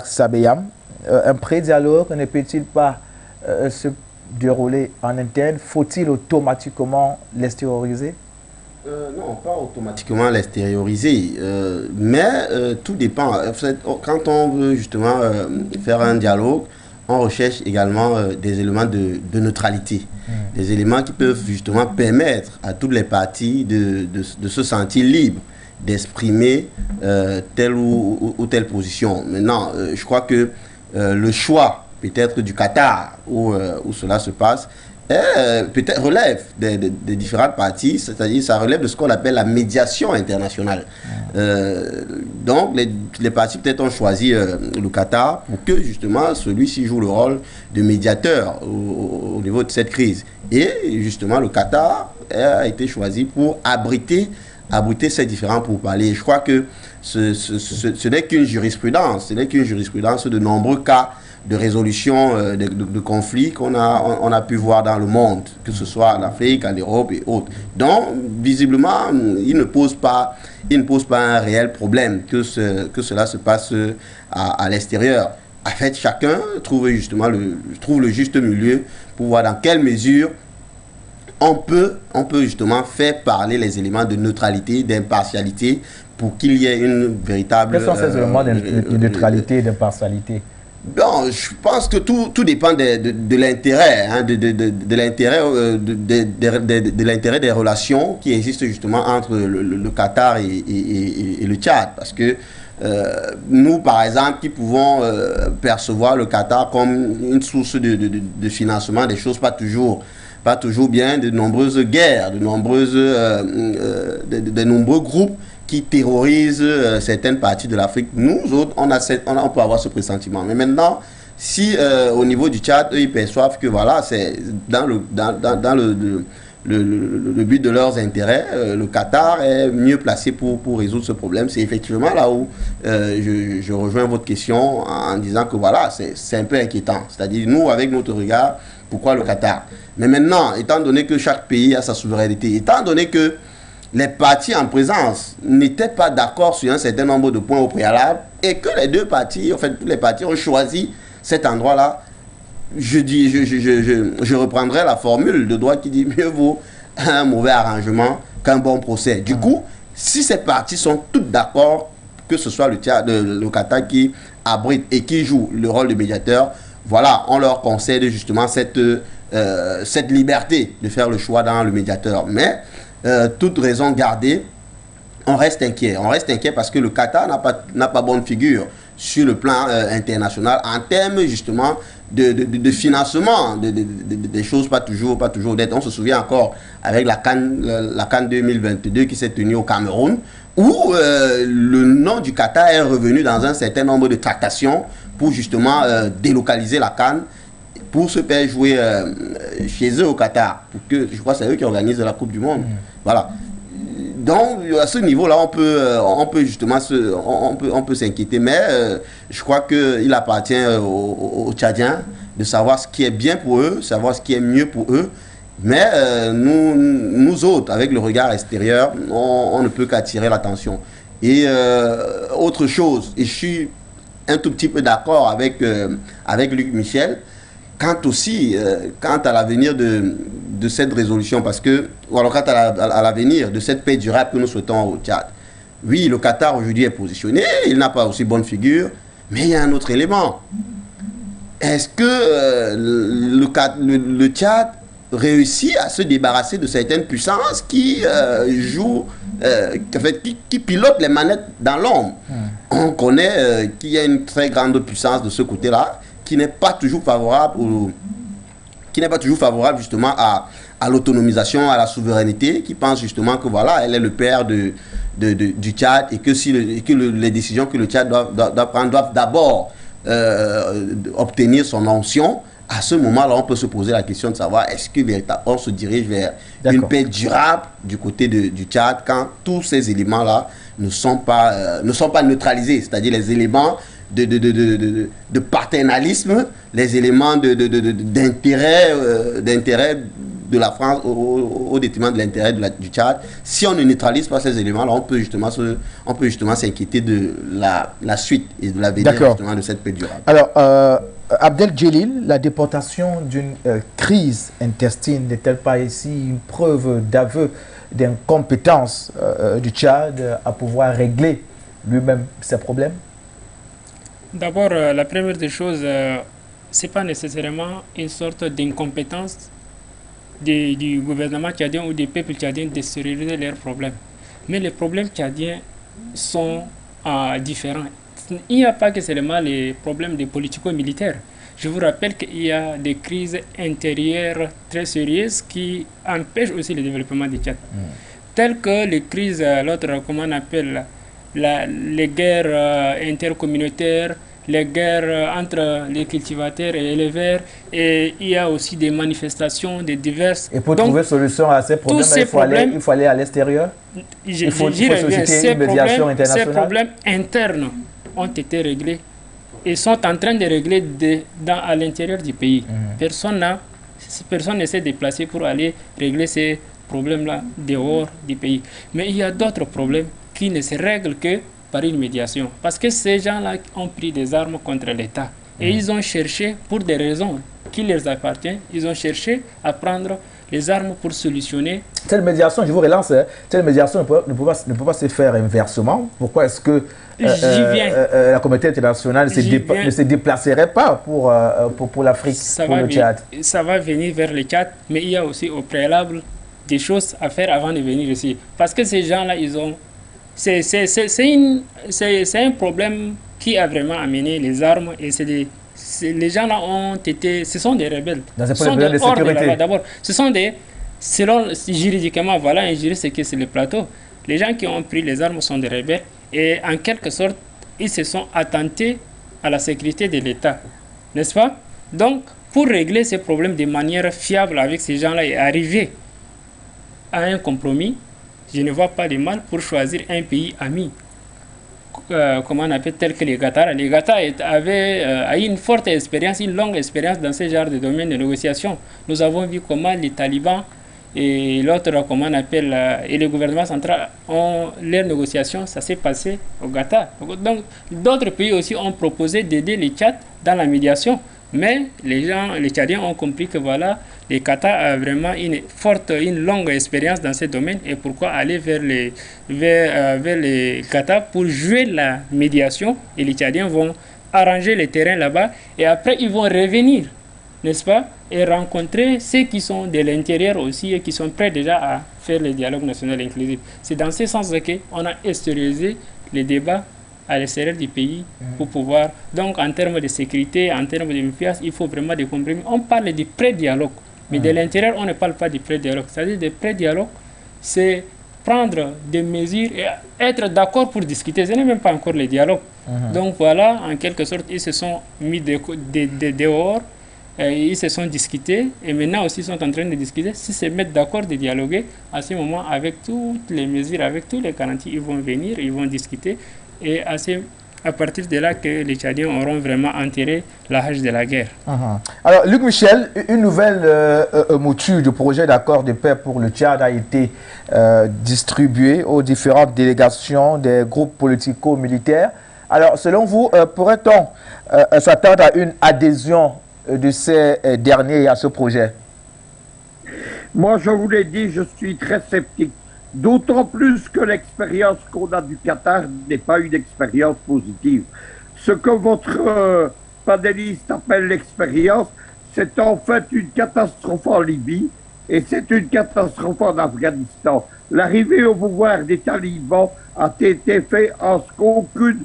Sabeyam, un pré-dialogue ne peut-il pas se dérouler en interne? Faut-il automatiquement l'extérioriser? Non, pas automatiquement l'extérioriser, mais tout dépend. Quand on veut justement faire un dialogue, on recherche également des éléments de neutralité, des éléments qui peuvent justement permettre à toutes les parties de se sentir libres, d'exprimer telle ou telle position. Maintenant, je crois que le choix peut-être du Qatar où cela se passe peut-être relève des différentes parties, c'est-à-dire ça relève de ce qu'on appelle la médiation internationale. Donc les parties peut-être ont choisi le Qatar pour que justement celui-ci joue le rôle de médiateur au niveau de cette crise. Et justement le Qatar a été choisi pour abriter ces différents pourparlers. Je crois que ce n'est qu'une jurisprudence, de nombreux cas de résolution de conflits qu'on a pu voir dans le monde, que ce soit en Afrique, en Europe et autres. Donc, visiblement, il ne pose pas un réel problème que cela se passe à l'extérieur. En fait, chacun trouve le juste milieu pour voir dans quelle mesure on peut justement faire parler les éléments de neutralité, d'impartialité, pour qu'il y ait une véritable... Quels sont ces éléments de neutralité et d'impartialité? Bon, je pense que tout dépend de l'intérêt, hein, de l'intérêt des relations qui existent justement entre le Qatar et le Tchad. Parce que nous, par exemple, qui pouvons percevoir le Qatar comme une source de financement des choses pas toujours bien, de nombreuses guerres, de nombreux groupes qui terrorisent certaines parties de l'Afrique. Nous autres, on peut avoir ce pressentiment. Mais maintenant, si au niveau du Tchad, eux, ils perçoivent que voilà, c'est dans le but de leurs intérêts, le Qatar est mieux placé pour résoudre ce problème. C'est effectivement là où je rejoins votre question en disant que voilà, c'est un peu inquiétant. C'est-à-dire, nous, avec notre regard, pourquoi le Qatar? Mais maintenant, étant donné que chaque pays a sa souveraineté, étant donné que les parties en présence n'étaient pas d'accord sur un certain nombre de points au préalable et que les deux parties, en fait, toutes les parties ont choisi cet endroit-là, je reprendrai la formule de droit qui dit mieux vaut un mauvais arrangement qu'un bon procès. Du coup, si ces parties sont toutes d'accord, que ce soit le Qatar qui abrite et qui joue le rôle de médiateur, voilà, on leur concède justement cette liberté de faire le choix dans le médiateur. Mais toute raison gardée, on reste inquiet. On reste inquiet parce que le Qatar n'a pas bonne figure sur le plan international en termes justement de financement des choses pas toujours honnêtes. On se souvient encore avec la CAN 2022 qui s'est tenue au Cameroun, où le nom du Qatar est revenu dans un certain nombre de tractations pour justement délocaliser la CAN, pour se faire jouer chez eux au Qatar, pour que, je crois que c'est eux qui organisent la Coupe du Monde. Voilà. Donc, à ce niveau-là, on peut justement on peut s'inquiéter, mais je crois qu'il appartient aux Tchadiens de savoir ce qui est bien pour eux, savoir ce qui est mieux pour eux. Mais nous autres, avec le regard extérieur, on ne peut qu'attirer l'attention. Et autre chose, et je suis un tout petit peu d'accord avec Luc Michel, quant à l'avenir de cette résolution, parce que, ou alors quant à l'avenir de cette paix durable que nous souhaitons au Tchad. Oui, le Qatar aujourd'hui est positionné, il n'a pas aussi bonne figure, mais il y a un autre élément. Est-ce que le Tchad réussit à se débarrasser de certaines puissances qui qui pilotent les manettes dans l'ombre? On connaît qu'il y a une très grande puissance de ce côté-là, qui n'est pas toujours favorable justement à l'autonomisation, à la souveraineté, qui pense justement que voilà, elle est le père du Tchad et que les décisions que le Tchad doit prendre doivent d'abord obtenir son onction. À ce moment-là, on peut se poser la question de savoir est-ce que véritablement on se dirige vers une paix durable du côté du Tchad quand tous ces éléments-là ne sont pas neutralisés, c'est-à-dire les éléments de paternalisme, les éléments d'intérêt de la France au détriment de l'intérêt du Tchad. Si on ne neutralise pas ces éléments-là, on peut justement s'inquiéter de la suite et de l'avenir justement de cette paix durable. Alors, Abdel Djelil, la déportation d'une crise intestine n'est-elle pas ici une preuve d'aveu d'incompétence du Tchad à pouvoir régler lui-même ses problèmes? D'abord, la première des choses, ce n'est pas nécessairement une sorte d'incompétence du gouvernement tchadien ou des peuples tchadiens de se régler leurs problèmes. Mais les problèmes tchadiens sont différents. Il n'y a pas que seulement les problèmes des politico-militaires. Je vous rappelle qu'il y a des crises intérieures très sérieuses qui empêchent aussi le développement du Tchad. Telles que les crises, comment on appelle, les guerres intercommunautaires, les guerres entre les cultivateurs et éleveurs, et il y a aussi des manifestations de diverses... Et pour trouver solution à ces problèmes, il faut aller à l'extérieur? Il faut solliciter une médiation internationale? Ces problèmes internes ont été réglés et sont en train de régler à l'intérieur du pays. Personne ne s'est déplacé pour aller régler ces problèmes-là dehors du pays. Mais il y a d'autres problèmes qui ne se règlent que par une médiation. Parce que ces gens-là ont pris des armes contre l'État. Et ils ont cherché, pour des raisons qui leur appartiennent, ils ont cherché à prendre les armes pour solutionner. Telle médiation, je vous relance, telle médiation ne peut pas se faire inversement. Pourquoi est-ce que la communauté internationale ne se déplacerait pas pour l'Afrique, pour le Tchad? Ça va venir vers le Tchad, mais il y a aussi au préalable des choses à faire avant de venir ici. Parce que ces gens-là, ils ont... C'est un problème qui a vraiment amené les armes et les gens là ont été, ce sont des rebelles. Dans un problème de sécurité. D'abord, ce sont des, selon juridiquement, voilà, un juriste, c'est que c'est le plateau. Les gens qui ont pris les armes sont des rebelles et en quelque sorte, ils se sont attentés à la sécurité de l'État, n'est-ce pas? Donc, pour régler ces problèmes de manière fiable avec ces gens-là et arriver à un compromis, je ne vois pas de mal pour choisir un pays ami. Comment on appelle, tel que les Qatar. Les Qatar avaient une forte expérience, une longue expérience dans ce genre de domaine de négociation. Nous avons vu comment les talibans et l'autre, comment on appelle, et le gouvernement central ont leurs négociations, ça s'est passé au Qatar. Donc, d'autres pays aussi ont proposé d'aider les Tchad dans la médiation. Mais les Tchadiens ont compris que voilà, les Qatar ont vraiment une longue expérience dans ce domaine et pourquoi aller vers les Qatar pour jouer la médiation et les Tchadiens vont arranger les terrains là-bas et après ils vont revenir, n'est-ce pas, et rencontrer ceux qui sont de l'intérieur aussi et qui sont prêts déjà à faire le dialogue national inclusif. C'est dans ce sens qu'on a extériorisé les débats à l'extérieur du pays pour pouvoir... Donc, en termes de sécurité, en termes de méfiance, il faut vraiment des compromis. On parle du pré-dialogue, mais de l'intérieur, on ne parle pas du pré-dialogue. C'est-à-dire, le pré-dialogue, c'est prendre des mesures et être d'accord pour discuter. Ce n'est même pas encore le dialogue. Donc, voilà, en quelque sorte, ils se sont mis dehors, ils se sont discutés, et maintenant aussi, ils sont en train de discuter. S'ils se mettent d'accord de dialoguer, à ce moment, avec toutes les mesures, avec tous les garanties, ils vont venir, ils vont discuter. Et à partir de là que les Tchadiens auront vraiment enterré la hache de la guerre. Alors, Luc Michel, une nouvelle mouture du projet d'accord de paix pour le Tchad a été distribuée aux différentes délégations des groupes politico-militaires. Alors, selon vous, pourrait-on s'attendre à une adhésion de ces derniers à ce projet? Moi, je vous l'ai dit, je suis très sceptique. D'autant plus que l'expérience qu'on a du Qatar n'est pas une expérience positive. Ce que votre panéliste appelle l'expérience, c'est en fait une catastrophe en Libye et c'est une catastrophe en Afghanistan. L'arrivée au pouvoir des talibans a été faite en ce qu'aucune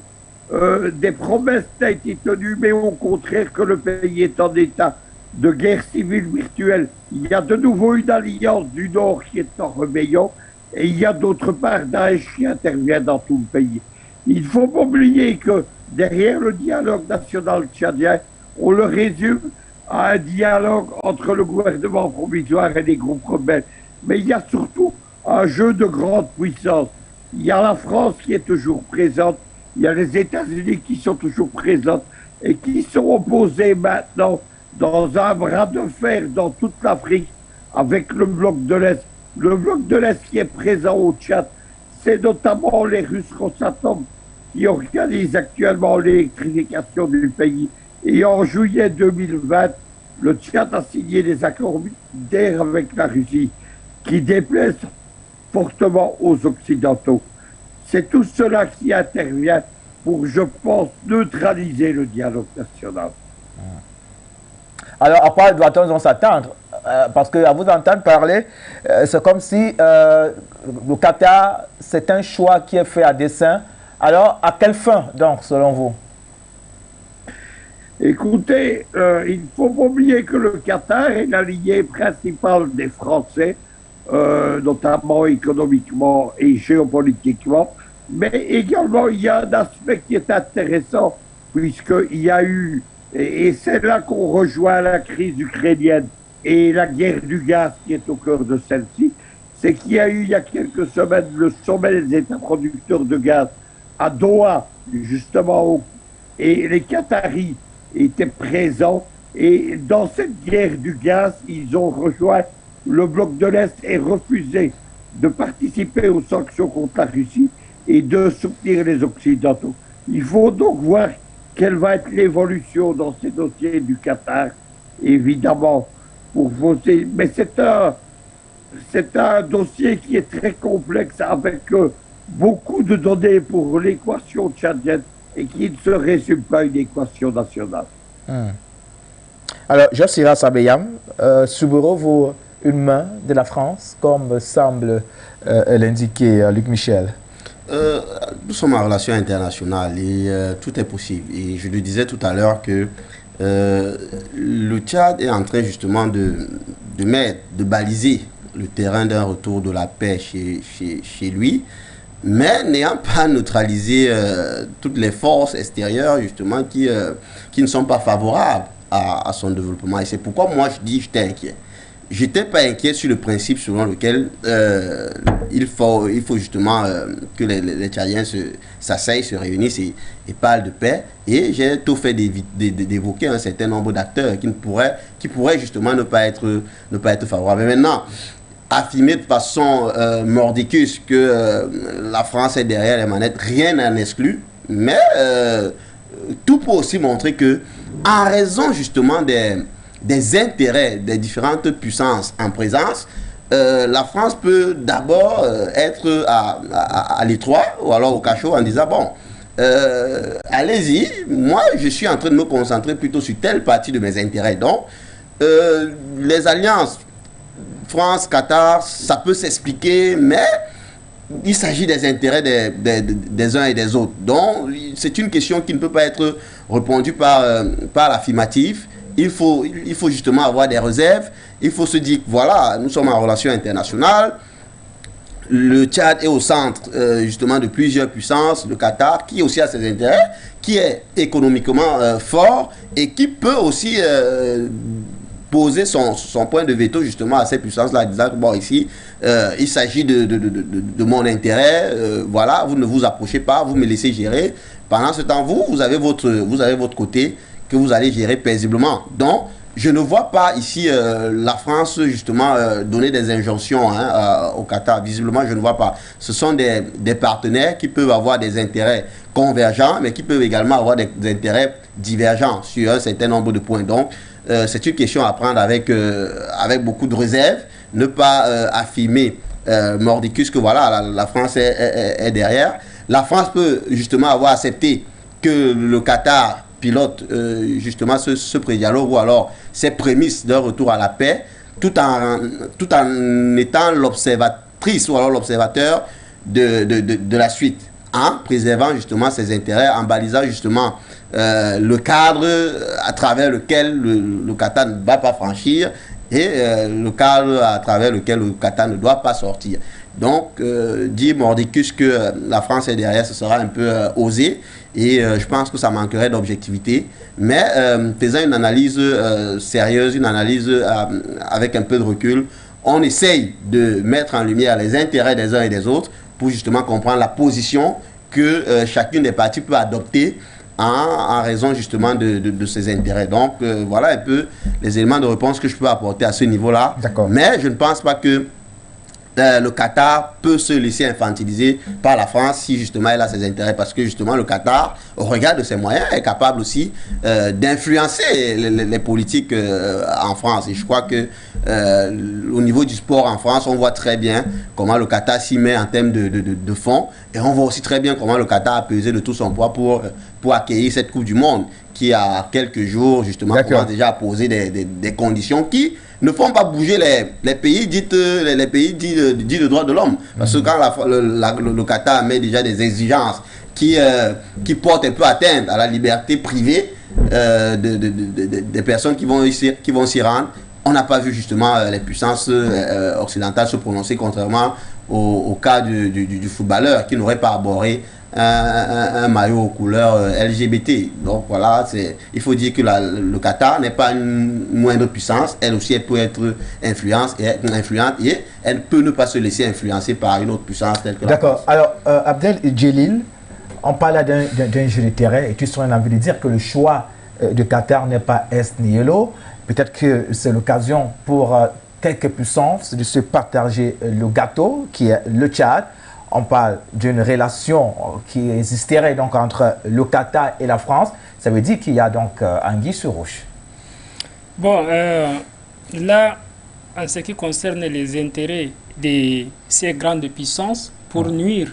des promesses n'a été tenue, mais au contraire que le pays est en état de guerre civile virtuelle. Il y a de nouveau une alliance du Nord qui est en rébellion. Et il y a d'autre part Daesh qui intervient dans tout le pays. Il ne faut pas oublier que derrière le dialogue national tchadien, on le résume à un dialogue entre le gouvernement provisoire et les groupes rebelles. Mais il y a surtout un jeu de grande puissance. Il y a la France qui est toujours présente, il y a les États-Unis qui sont toujours présents et qui sont opposés maintenant dans un bras de fer dans toute l'Afrique avec le bloc de l'Est. Le bloc de l'Est qui est présent au Tchad, c'est notamment les Russes Rosatom qui organisent actuellement l'électrification du pays. Et en juillet 2020, le Tchad a signé des accords militaires avec la Russie qui déplaisent fortement aux Occidentaux. C'est tout cela qui intervient pour, je pense, neutraliser le dialogue national. Alors, à quoi doit-on s'attendre? Parce qu'à vous entendre parler, c'est comme si le Qatar, c'est un choix qui est fait à dessein. Alors, à quelle fin, donc, selon vous? Écoutez, il ne faut pas oublier que le Qatar est l'allié principal des Français, notamment économiquement et géopolitiquement. Mais également, il y a un aspect qui est intéressant, puisqu'il y a eu, et c'est là qu'on rejoint la crise ukrainienne et la guerre du gaz qui est au cœur de celle-ci, c'est qu'il y a eu il y a quelques semaines le sommet des États producteurs de gaz à Doha, justement, et les Qataris étaient présents. Et dans cette guerre du gaz, ils ont rejoint le bloc de l'Est et refusé de participer aux sanctions contre la Russie et de soutenir les Occidentaux. Il faut donc voir quelle va être l'évolution dans ces dossiers du Qatar, évidemment, pour voter. Mais c'est un dossier qui est très complexe avec beaucoup de données pour l'équation tchadienne et qui ne se résume pas à une équation nationale. Alors, Jossira Sabeyam, souverez-vous une main de la France, comme semble l'indiquer Luc Michel? Nous sommes en relation internationale et tout est possible. Et je le disais tout à l'heure que le Tchad est en train justement de baliser le terrain d'un retour de la paix chez lui, mais n'ayant pas neutralisé toutes les forces extérieures justement qui ne sont pas favorables à son développement. Et c'est pourquoi moi je dis que j'étais inquiet. J'étais pas inquiet sur le principe selon lequel il faut justement que les Tchadiens s'asseyent, se réunissent et parlent de paix. Et j'ai tout fait d'évoquer un certain nombre d'acteurs qui pourraient justement ne pas être favorables. Mais maintenant, affirmer de façon mordicus que la France est derrière les manettes, rien n'en exclut. Mais tout peut aussi montrer que, en raison justement des intérêts des différentes puissances en présence, la France peut d'abord être à l'étroit ou alors au cachot en disant bon, allez-y, moi je suis en train de me concentrer plutôt sur telle partie de mes intérêts. Donc les alliances France, Qatar, ça peut s'expliquer, mais il s'agit des intérêts des uns et des autres. Donc c'est une question qui ne peut pas être répondue par l'affirmative. Il faut justement avoir des réserves. Il faut se dire que voilà, nous sommes en relation internationale. Le Tchad est au centre justement de plusieurs puissances. Le Qatar, qui aussi a ses intérêts, qui est économiquement fort et qui peut aussi poser son point de veto justement à ces puissances-là, disant que bon, ici, il s'agit de mon intérêt. Voilà, vous ne vous approchez pas, vous me laissez gérer. Pendant ce temps, vous avez votre côté que vous allez gérer paisiblement. Donc, je ne vois pas ici la France justement donner des injonctions au Qatar. Visiblement, je ne vois pas. Ce sont des partenaires qui peuvent avoir des intérêts convergents, mais qui peuvent également avoir des intérêts divergents sur un certain nombre de points. Donc, c'est une question à prendre avec beaucoup de réserve. Ne pas affirmer mordicus que voilà, la France est derrière. La France peut justement avoir accepté que le Qatar pilote justement ce pré-dialogue ou alors ces prémices d'un retour à la paix, tout en étant l'observatrice ou alors l'observateur de la suite, en préservant justement ses intérêts, en balisant justement le cadre à travers lequel le Qatar ne va pas franchir et le cadre à travers lequel le Qatar ne doit pas sortir. Donc, dire mordicus que la France est derrière, ce sera un peu osé. Et je pense que ça manquerait d'objectivité. Mais faisant une analyse sérieuse, une analyse avec un peu de recul, on essaye de mettre en lumière les intérêts des uns et des autres pour justement comprendre la position que chacune des parties peut adopter en raison justement de ses intérêts. Donc voilà un peu les éléments de réponse que je peux apporter à ce niveau-là. Mais je ne pense pas que le Qatar peut se laisser infantiliser par la France si justement elle a ses intérêts, parce que justement le Qatar, au regard de ses moyens, est capable aussi d'influencer les politiques en France. Et je crois que au niveau du sport en France, on voit très bien comment le Qatar s'y met en termes de fonds, et on voit aussi très bien comment le Qatar a pesé de tout son poids pour accueillir cette Coupe du Monde qui a quelques jours justement commence déjà à poser des conditions qui ne font pas bouger les pays dits de droits de l'homme. Parce que quand le Qatar met déjà des exigences qui portent un peu atteinte à la liberté privée des personnes qui vont s'y rendre, on n'a pas vu justement les puissances occidentales se prononcer, contrairement au cas du footballeur qui n'aurait pas abordé un maillot aux couleurs LGBT. Donc voilà, il faut dire que le Qatar n'est pas une moindre puissance. Elle aussi, elle peut être influente et elle peut ne pas se laisser influencer par une autre puissance telle que la France. D'accord. Alors, Abdel Djelil, on parle d'un jeu de terrain et tu serais envie de dire que le choix de Qatar n'est pas Est ni Yellow. Peut-être que c'est l'occasion pour quelques puissances de se partager le gâteau qui est le Tchad. On parle d'une relation qui existerait donc entre le Qatar et la France. Ça veut dire qu'il y a donc anguille sur roche. Bon, là, en ce qui concerne les intérêts de ces grandes puissances, pour nuire,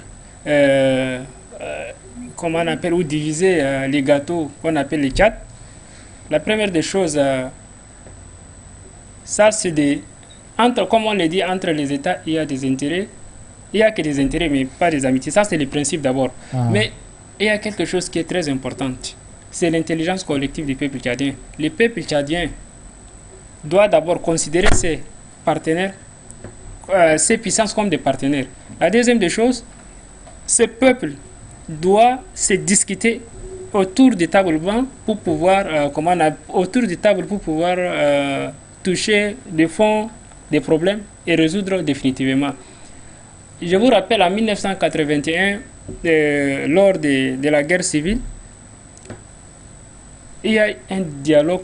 comment on appelle, ou diviser les gâteaux qu'on appelle les Tchad, la première des choses, ça c'est comme on le dit, entre les États, il y a des intérêts. Il n'y a que des intérêts, mais pas des amitiés. Ça, c'est le principe d'abord. Mais il y a quelque chose qui est très important. C'est l'intelligence collective du peuple tchadien. Le peuple tchadien doit d'abord considérer ses partenaires, ses puissances comme des partenaires. La deuxième des choses, ce peuple doit se discuter autour des tables bancs pour pouvoir, toucher des fonds, des problèmes et résoudre définitivement. Je vous rappelle, en 1981, lors de la guerre civile, il y a un dialogue,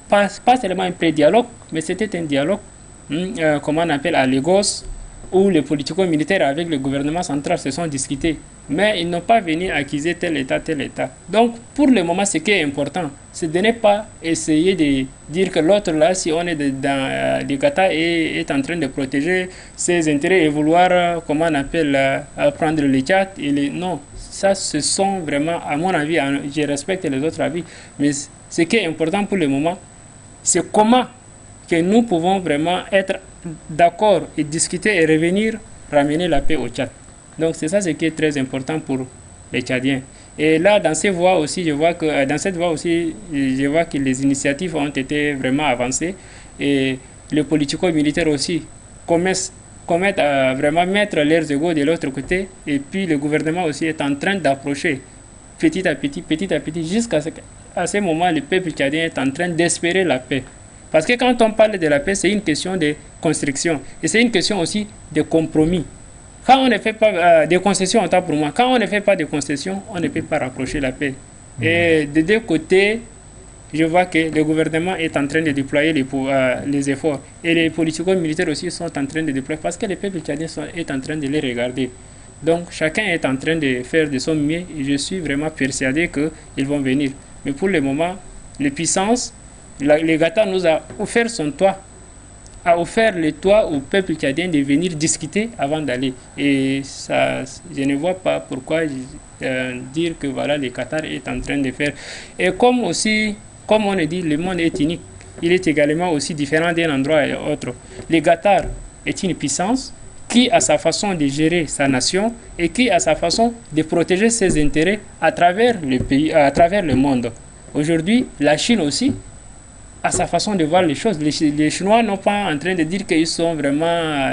pas seulement un pré-dialogue, mais c'était un dialogue, comment on appelle, à Lagos, où les politico-militaires avec le gouvernement central se sont discutés. Mais ils n'ont pas venu accuser tel État, tel État. Donc, pour le moment, ce qui est important, c'est de ne pas essayer de dire que l'autre, là, si on est dans le Qatar est en train de protéger ses intérêts et vouloir, comment on appelle, prendre les Tchad. Non, ça, ce sont vraiment, à mon avis, je respecte les autres avis, mais ce qui est important pour le moment, c'est comment que nous pouvons vraiment être d'accord et discuter et revenir ramener la paix au Tchad. Donc c'est ça ce qui est très important pour les Tchadiens. Et là, dans cette voie aussi, je vois que les initiatives ont été vraiment avancées et les politico-militaires aussi commencent à vraiment mettre leurs égos de l'autre côté, et puis le gouvernement aussi est en train d'approcher petit à petit, jusqu'à ce moment, le peuple tchadien est en train d'espérer la paix. Parce que quand on parle de la paix, c'est une question de construction et c'est une question aussi de compromis. Quand on ne fait pas de concessions, autant pour moi, quand on ne fait pas de concessions, on ne peut pas rapprocher la paix. Et de deux côtés, je vois que le gouvernement est en train de déployer les efforts. Et les politico-militaires aussi sont en train de déployer, parce que le peuple tchadien est en train de les regarder. Donc chacun est en train de faire de son mieux et je suis vraiment persuadé qu'ils vont venir. Mais pour le moment, les puissances, le Qatar nous a offert son toit, a offert le toit au peuple tchadien de venir discuter avant d'aller. Et ça, je ne vois pas pourquoi dire que voilà, le Qatar est en train de faire. Et comme on a dit, le monde est unique. Il est également aussi différent d'un endroit à l'autre. Le Qatar est une puissance qui a sa façon de gérer sa nation et qui a sa façon de protéger ses intérêts à travers le pays, à travers le monde. Aujourd'hui, la Chine aussi à sa façon de voir les choses. Les Chinois n'ont pas en train de dire qu'ils sont vraiment,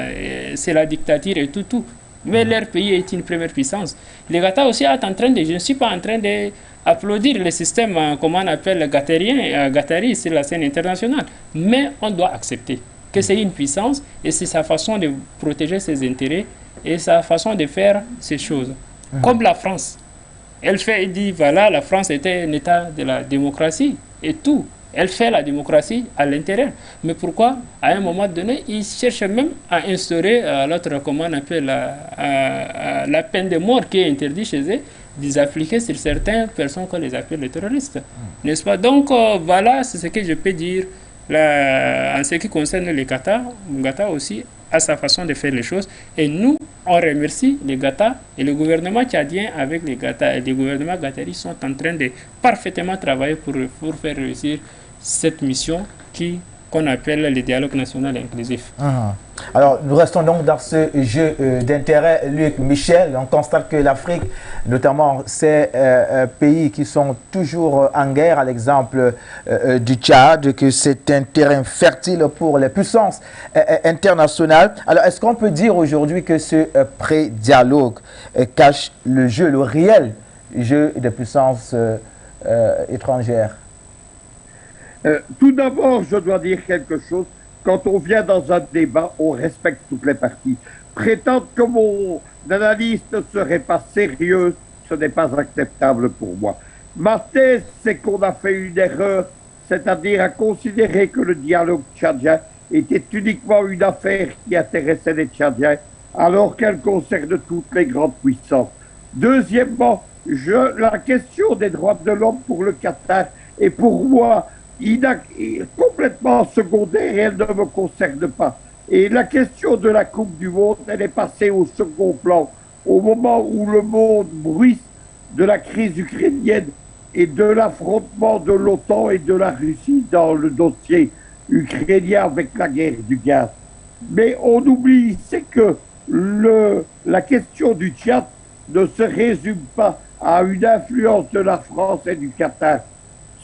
c'est la dictature et tout. Mais leur pays est une première puissance. Le Qatar aussi est en train de, je ne suis pas en train d'applaudir le système, comment on appelle, Qatari sur la scène internationale. Mais on doit accepter que c'est une puissance et c'est sa façon de protéger ses intérêts et sa façon de faire ces choses. Comme la France. Elle fait, elle dit, voilà, la France était un État de la démocratie et tout. Elle fait la démocratie à l'intérieur. Mais pourquoi, à un moment donné, ils cherchent même à instaurer l'autre, comment on appelle, la peine de mort qui est interdite chez eux, des appliquer sur certaines personnes qu'on les appelle les terroristes. N'est-ce pas? Donc, voilà, c'est ce que je peux dire. En ce qui concerne les Gata, Ngata aussi a sa façon de faire les choses. Et nous, on remercie les Gata et le gouvernement tchadien avec les Gata et les gouvernements gataris sont en train de parfaitement travailler pour faire réussir cette mission qu'on appelle le dialogue national inclusif. Alors, nous restons donc dans ce jeu d'intérêt, Luc Michel. On constate que l'Afrique, notamment ces pays qui sont toujours en guerre, à l'exemple du Tchad, que c'est un terrain fertile pour les puissances internationales. Alors, est-ce qu'on peut dire aujourd'hui que ce pré-dialogue cache le jeu, le réel jeu des puissances étrangères? Tout d'abord, je dois dire quelque chose. Quand on vient dans un débat, on respecte toutes les parties. Prétendre que mon analyse ne serait pas sérieuse, ce n'est pas acceptable pour moi. Ma thèse, c'est qu'on a fait une erreur, c'est-à-dire à considérer que le dialogue tchadien était uniquement une affaire qui intéressait les Tchadiens, alors qu'elle concerne toutes les grandes puissances. Deuxièmement, la question des droits de l'homme pour le Qatar est pour moi complètement secondaire et elle ne me concerne pas. Et la question de la Coupe du Monde, elle est passée au second plan au moment où le monde bruisse de la crise ukrainienne et de l'affrontement de l'OTAN et de la Russie dans le dossier ukrainien avec la guerre du gaz. Mais on oublie, c'est que la question du Tchad ne se résume pas à une influence de la France et du Qatar.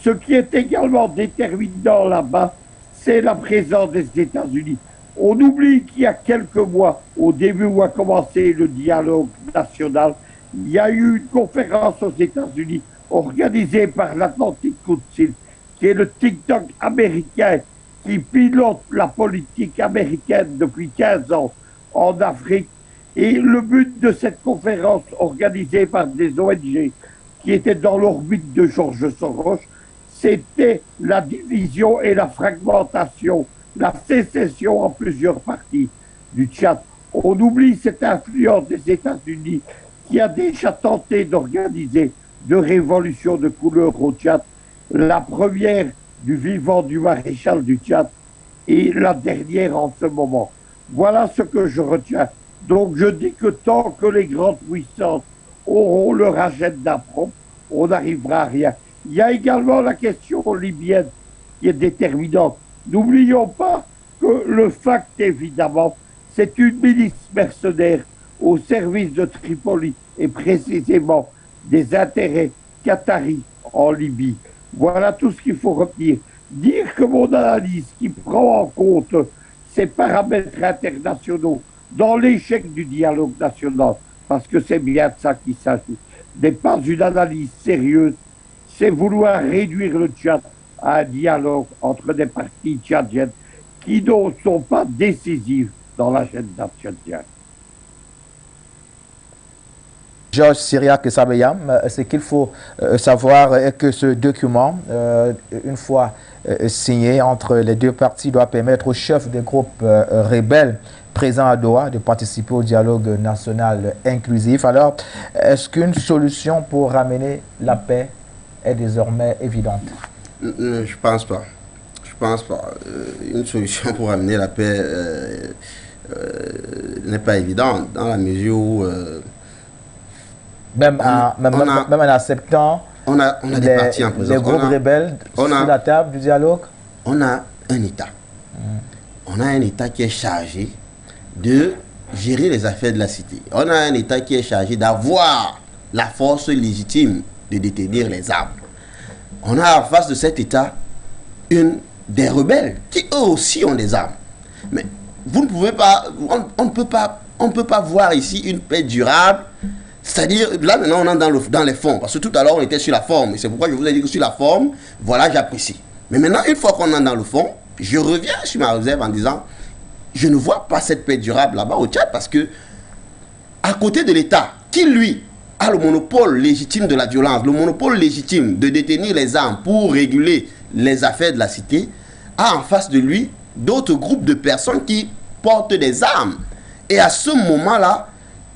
Ce qui est également déterminant là-bas, c'est la présence des États-Unis. On oublie qu'il y a quelques mois, au début où a commencé le dialogue national, il y a eu une conférence aux États-Unis organisée par l'Atlantic Council, qui est le think tank américain qui pilote la politique américaine depuis 15 ans en Afrique. Et le but de cette conférence organisée par des ONG qui étaient dans l'orbite de George Soros, c'était la division et la fragmentation, la sécession en plusieurs parties du Tchad. On oublie cette influence des États-Unis qui a déjà tenté d'organiser deux révolutions de couleur au Tchad. La première du vivant du maréchal du Tchad et la dernière en ce moment. Voilà ce que je retiens. Donc je dis que tant que les grandes puissances auront leur agenda propre, on n'arrivera à rien. Il y a également la question libyenne qui est déterminante. N'oublions pas que le fact, évidemment, c'est une milice mercenaire au service de Tripoli et précisément des intérêts qataris en Libye. Voilà tout ce qu'il faut retenir. Dire que mon analyse qui prend en compte ces paramètres internationaux dans l'échec du dialogue national, parce que c'est bien de ça qu'il s'agit, n'est pas une analyse sérieuse, c'est vouloir réduire le Tchad à un dialogue entre des parties tchadiennes qui ne sont pas décisives dans l'agenda tchadien. Georges Syriac Sabeyam, ce qu'il faut savoir est que ce document, une fois signé entre les deux parties, doit permettre aux chefs des groupes rebelles présents à Doha de participer au dialogue national inclusif. Alors, est-ce qu'une solution pour ramener la paix est désormais évidente? Je pense pas. Je pense pas. Une solution pour ramener la paix n'est pas évidente dans la mesure où même en acceptant on a des partis en présence. Les groupes rebelles sur la table du dialogue. On a un État. On a un État qui est chargé de gérer les affaires de la cité. On a un État qui est chargé d'avoir la force légitime de détenir les armes. On a en face de cet État des rebelles qui eux aussi ont des armes. Mais vous ne pouvez pas, on ne peut pas voir ici une paix durable. C'est-à-dire, là maintenant on est dans les fonds, parce que tout à l'heure on était sur la forme, et c'est pourquoi je vous ai dit que sur la forme, voilà, j'apprécie. Mais maintenant, une fois qu'on est dans le fond, je reviens sur ma réserve en disant, je ne vois pas cette paix durable là-bas au Tchad, parce que à côté de l'État, qui lui a le monopole légitime de la violence, le monopole légitime de détenir les armes pour réguler les affaires de la cité, a en face de lui d'autres groupes de personnes qui portent des armes. Et à ce moment-là,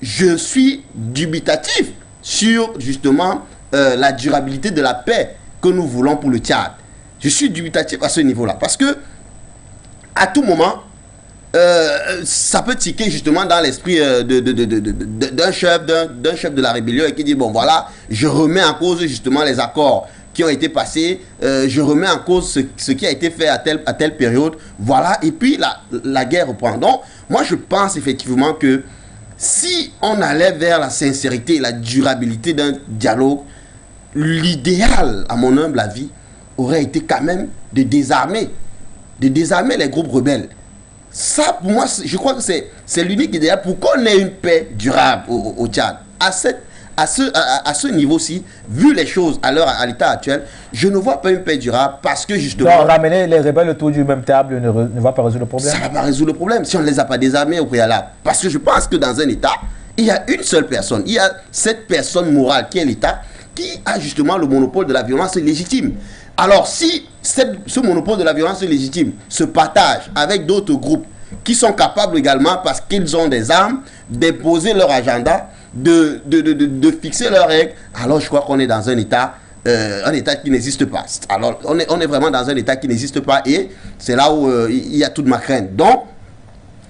je suis dubitatif sur justement la durabilité de la paix que nous voulons pour le Tchad. Je suis dubitatif à ce niveau-là. Parce que à tout moment, ça peut tiquer justement dans l'esprit d'un chef de la rébellion et qui dit, bon voilà, je remets en cause justement les accords qui ont été passés, je remets en cause ce qui a été fait à telle période, voilà, et puis la guerre reprend. Donc, moi je pense effectivement que si on allait vers la sincérité et la durabilité d'un dialogue, l'idéal, à mon humble avis, aurait été quand même de désarmer les groupes rebelles. Ça, pour moi, je crois que c'est l'unique idéal pour qu'on ait une paix durable au Tchad. À ce niveau-ci, vu les choses à l'état actuel, je ne vois pas une paix durable parce que justement... Donc, ramener les rebelles autour du même table ne va pas résoudre le problème. Ça ne va pas résoudre le problème si on ne les a pas désarmés au préalable. Parce que je pense que dans un État, il y a une seule personne. Il y a cette personne morale qui est l'État, qui a justement le monopole de la violence légitime. Alors, si ce monopole de la violence légitime se partage avec d'autres groupes qui sont capables également, parce qu'ils ont des armes, d'imposer leur agenda, de fixer leurs règles, alors je crois qu'on est dans un État qui n'existe pas. Alors, on est vraiment dans un État qui n'existe pas et c'est là où il y a toute ma crainte. Donc,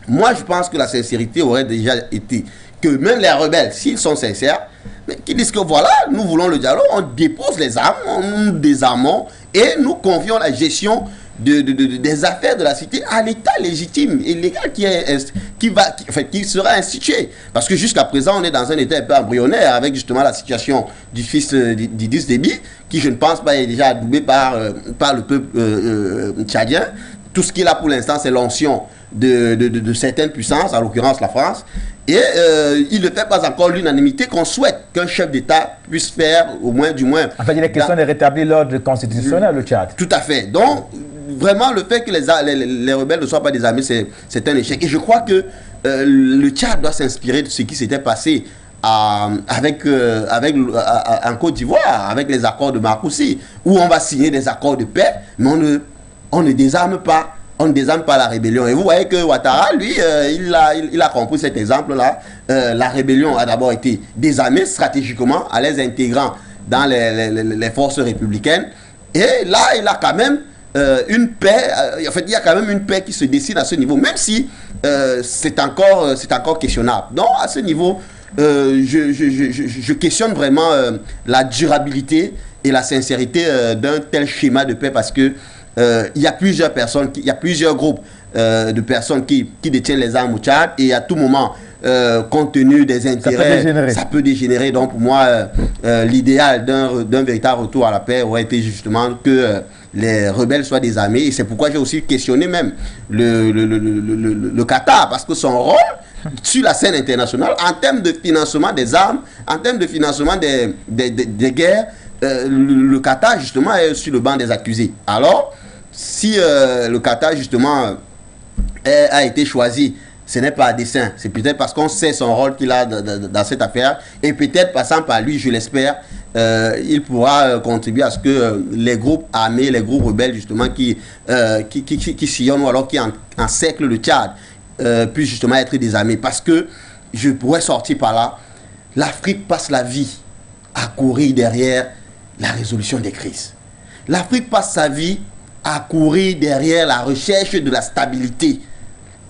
moi, je pense que la sincérité aurait déjà été que même les rebelles, s'ils sont sincères, mais qui disent que voilà, nous voulons le dialogue, on dépose les armes, nous désarmons et nous confions la gestion des affaires de la cité à l'État légitime et légal qui sera institué. Parce que jusqu'à présent, on est dans un État un peu embryonnaire avec justement la situation du fils d'Idriss Déby, qui je ne pense pas est déjà adoubé par le peuple tchadien. Tout ce qu'il a pour l'instant, c'est l'onction de certaines puissances, en l'occurrence la France. Et il ne fait pas encore l'unanimité qu'on souhaite qu'un chef d'État puisse faire, du moins... En fait, il est question de rétablir l'ordre constitutionnel, le Tchad. Tout à fait. Donc, vraiment, le fait que les rebelles ne soient pas désarmés, c'est un échec. Et je crois que le Tchad doit s'inspirer de ce qui s'était passé en Côte d'Ivoire, avec les accords de Marcoussis, où on va signer des accords de paix, mais on ne désarme pas. On ne désarme pas la rébellion. Et vous voyez que Ouattara, lui, il a compris cet exemple-là. La rébellion a d'abord été désarmée stratégiquement en les intégrant dans les forces républicaines. Et là, il a quand même une paix. En fait, il y a quand même une paix qui se dessine à ce niveau, même si c'est encore questionnable. Donc, à ce niveau, je questionne vraiment la durabilité et la sincérité d'un tel schéma de paix parce que il y a plusieurs personnes, il y a plusieurs groupes de personnes qui détiennent les armes au Tchad et à tout moment, compte tenu des intérêts, ça peut dégénérer. Donc pour moi, l'idéal d'un véritable retour à la paix aurait été justement que les rebelles soient désarmés. Et c'est pourquoi j'ai aussi questionné même le Qatar, parce que son rôle sur la scène internationale, en termes de financement des armes, en termes de financement des guerres, le Qatar justement est sur le banc des accusés. Alors, si le Qatar justement a été choisi, ce n'est pas à dessein, c'est peut-être parce qu'on sait son rôle qu'il a dans cette affaire, et peut-être passant par lui, je l'espère, il pourra contribuer à ce que les groupes armés, les groupes rebelles justement qui sillonnent ou alors qui encerclent le Tchad puissent justement être désarmés. Parce que je pourrais sortir par là, l'Afrique passe la vie à courir derrière la résolution des crises. L'Afrique passe sa vie à courir derrière la recherche de la stabilité.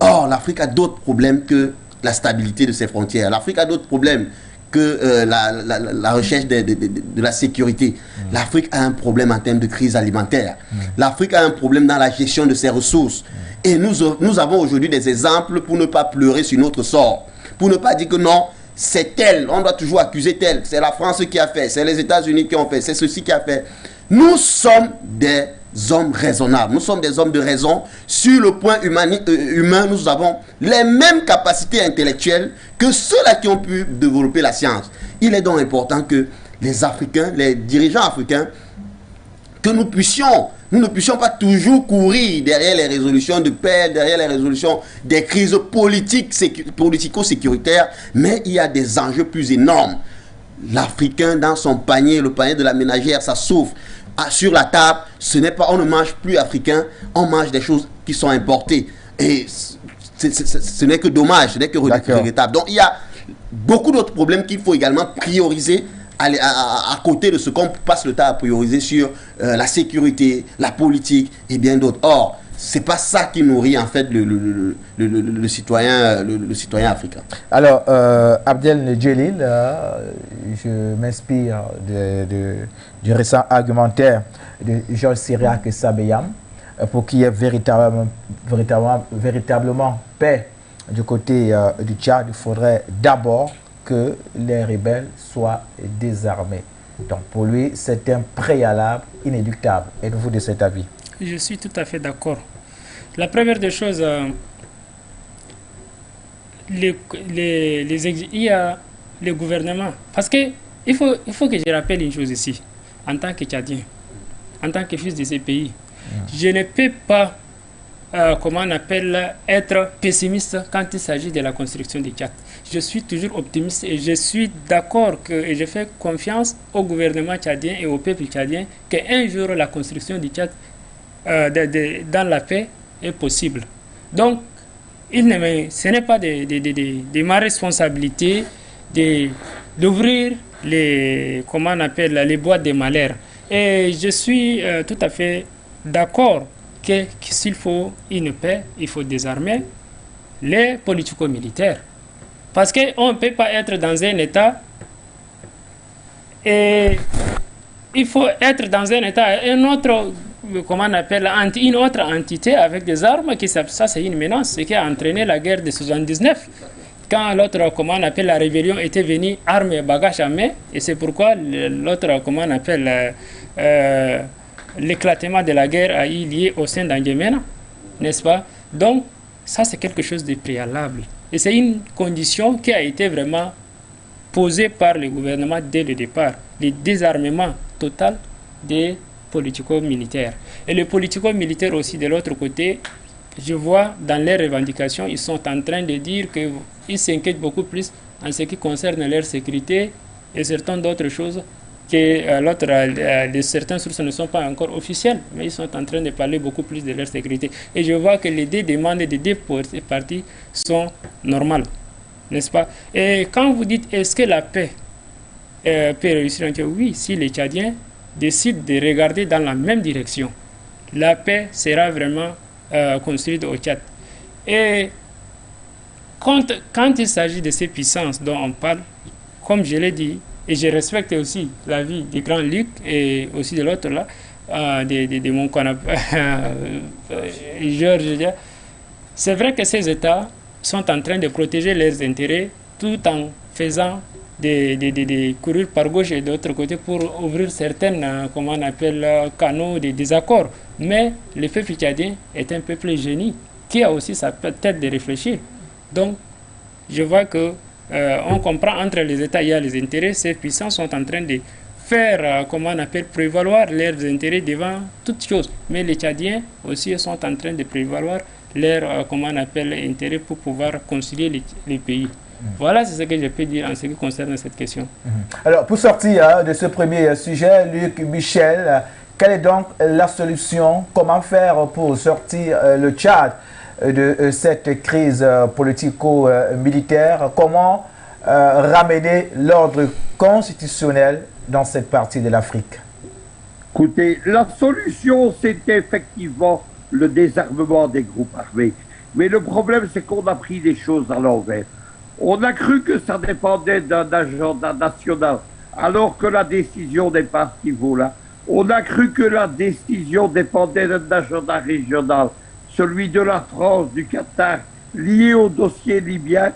Or, l'Afrique a d'autres problèmes que la stabilité de ses frontières. L'Afrique a d'autres problèmes que la recherche de la sécurité. L'Afrique a un problème en termes de crise alimentaire. L'Afrique a un problème dans la gestion de ses ressources. Et nous avons aujourd'hui des exemples pour ne pas pleurer sur notre sort. Pour ne pas dire que non, c'est tel, on doit toujours accuser tel, c'est la France qui a fait, c'est les États-Unis qui ont fait, c'est ceci qui a fait. Nous sommes des hommes raisonnables, nous sommes des hommes de raison. Sur le point humain, nous avons les mêmes capacités intellectuelles que ceux-là qui ont pu développer la science. Il est donc important que les Africains, les dirigeants africains, que nous ne puissions pas toujours courir derrière les résolutions de paix, derrière les résolutions des crises politico-sécuritaires, mais il y a des enjeux plus énormes. l'Africain dans son panier, le panier de la ménagère, ça s'ouvre. Sur la table, on ne mange plus africain, on mange des choses qui sont importées. Et ce n'est que dommage, ce n'est que regrettable. Donc il y a beaucoup d'autres problèmes qu'il faut également prioriser à côté de ce qu'on passe le temps à prioriser sur la sécurité, la politique et bien d'autres. Or, c'est pas ça qui nourrit en fait le citoyen africain. Alors, Abdel Djelil, je m'inspire du récent argumentaire de Georges Sirac Sabeyam pour qu'il y ait véritablement paix du côté du Tchad. Il faudrait d'abord que les rebelles soient désarmés. Donc pour lui, c'est un préalable inéluctable. Êtes-vous de cet avis? Je suis tout à fait d'accord. La première des choses, il y a le gouvernement. Parce que il faut que je rappelle une chose ici, en tant que Tchadien, en tant que fils de ces pays. Je ne peux pas, être pessimiste quand il s'agit de la construction du Tchad. Je suis toujours optimiste et je suis d'accord et je fais confiance au gouvernement tchadien et au peuple tchadien qu'un jour la construction du Tchad dans la paix est possible. Donc, ce n'est pas de ma responsabilité d'ouvrir les boîtes de malheur. Et je suis tout à fait d'accord que s'il faut une paix, il faut désarmer les politico-militaires. Parce qu'on ne peut pas être dans un État et il faut être dans un État, une autre entité avec des armes, ça c'est une menace, ce qui a entraîné la guerre de 79. Quand la rébellion était venue, armes et bagages à main, et c'est pourquoi l'éclatement de la guerre a eu lieu au sein d'Angemena, n'est-ce pas? Donc, ça c'est quelque chose de préalable. Et c'est une condition qui a été vraiment posée par le gouvernement dès le départ, le désarmement total des politico-militaires. Et les politico-militaires aussi, de l'autre côté, je vois dans leurs revendications, ils sont en train de dire qu'ils s'inquiètent beaucoup plus en ce qui concerne leur sécurité et certaines d'autres choses que certaines sources ne sont pas encore officielles, mais ils sont en train de parler beaucoup plus de leur sécurité. Et je vois que les deux demandes des deux parties sont normales, n'est-ce pas? Et quand vous dites, est-ce que la paix peut réussir? Oui, si les Tchadiens décident de regarder dans la même direction, la paix sera vraiment construite au Tchad. Et quand il s'agit de ces puissances dont on parle, comme je l'ai dit, et je respecte aussi l'avis du grand Luc et aussi de l'autre là, de mon Georges. C'est vrai que ces États sont en train de protéger leurs intérêts tout en faisant des courir par gauche et d'autre côté pour ouvrir certaines, canaux de désaccords. Mais le peuple tchadien est un peuple génie qui a aussi sa tête de réfléchir. Donc, je vois que on comprend entre les États, il y a les intérêts. Ces puissances sont en train de faire, prévaloir leurs intérêts devant toutes choses. Mais les Tchadiens aussi sont en train de prévaloir leurs, intérêts pour pouvoir concilier les pays. Voilà, c'est ce que je peux dire en ce qui concerne cette question. Alors, pour sortir de ce premier sujet, Luc Michel, quelle est donc la solution? Comment faire pour sortir le Tchad de cette crise politico-militaire? Comment ramener l'ordre constitutionnel dans cette partie de l'Afrique? Écoutez, la solution, c'était effectivement le désarmement des groupes armés. Mais le problème, c'est qu'on a pris les choses à l'envers. On a cru que ça dépendait d'un agenda national, alors que la décision n'est pas à ce niveau-là. On a cru que la décision dépendait d'un agenda régional, celui de la France, du Qatar, lié au dossier libyen.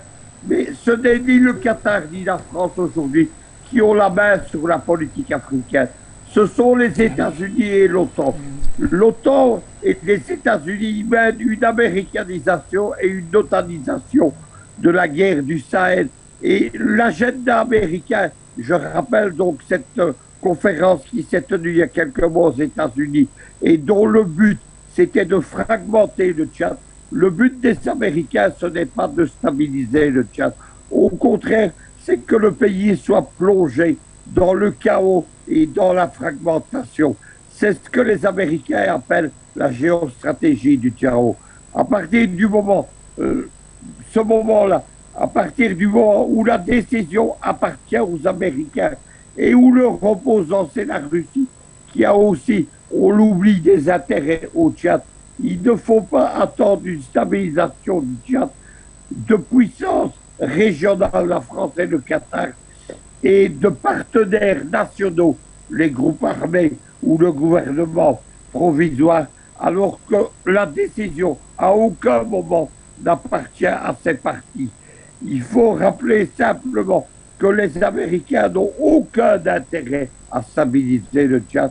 Mais ce n'est ni le Qatar ni la France aujourd'hui qui ont la main sur la politique africaine. Ce sont les États-Unis et l'OTAN. L'OTAN et les États-Unis mènent une américanisation et une otanisation de la guerre du Sahel. Et l'agenda américain, je rappelle donc cette conférence qui s'est tenue il y a quelques mois aux États-Unis et dont le but c'était de fragmenter le Tchad. Le but des Américains, ce n'est pas de stabiliser le Tchad. Au contraire, c'est que le pays soit plongé dans le chaos et dans la fragmentation. C'est ce que les Américains appellent la géostratégie du chaos. À partir du moment, ce moment-là, à partir du moment où la décision appartient aux Américains et où leur opposant, c'est la Russie, qui a aussi, on l'oublie, des intérêts au Tchad, il ne faut pas attendre une stabilisation du Tchad de puissance régionale, la France et le Qatar, et de partenaires nationaux, les groupes armés ou le gouvernement provisoire, alors que la décision à aucun moment n'appartient à ces partis. Il faut rappeler simplement que les Américains n'ont aucun intérêt à stabiliser le Tchad.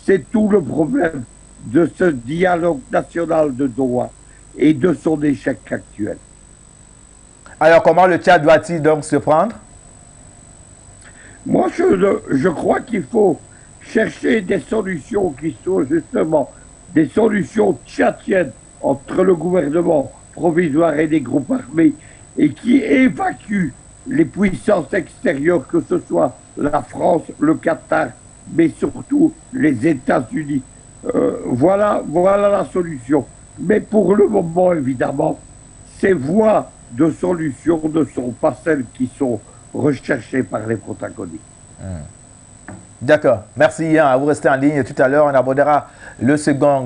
C'est tout le problème de ce dialogue national de Doha et de son échec actuel. Alors, comment le Tchad doit-il donc se prendre? Moi, je crois qu'il faut chercher des solutions qui sont justement des solutions tchadiennes entre le gouvernement provisoire et les groupes armés et qui évacuent les puissances extérieures, que ce soit la France, le Qatar, mais surtout les États-Unis. Voilà la solution. Mais pour le moment, évidemment, ces voies de solution ne sont pas celles qui sont recherchées par les protagonistes. D'accord. Merci. Vous restez en ligne. Tout à l'heure, on abordera le second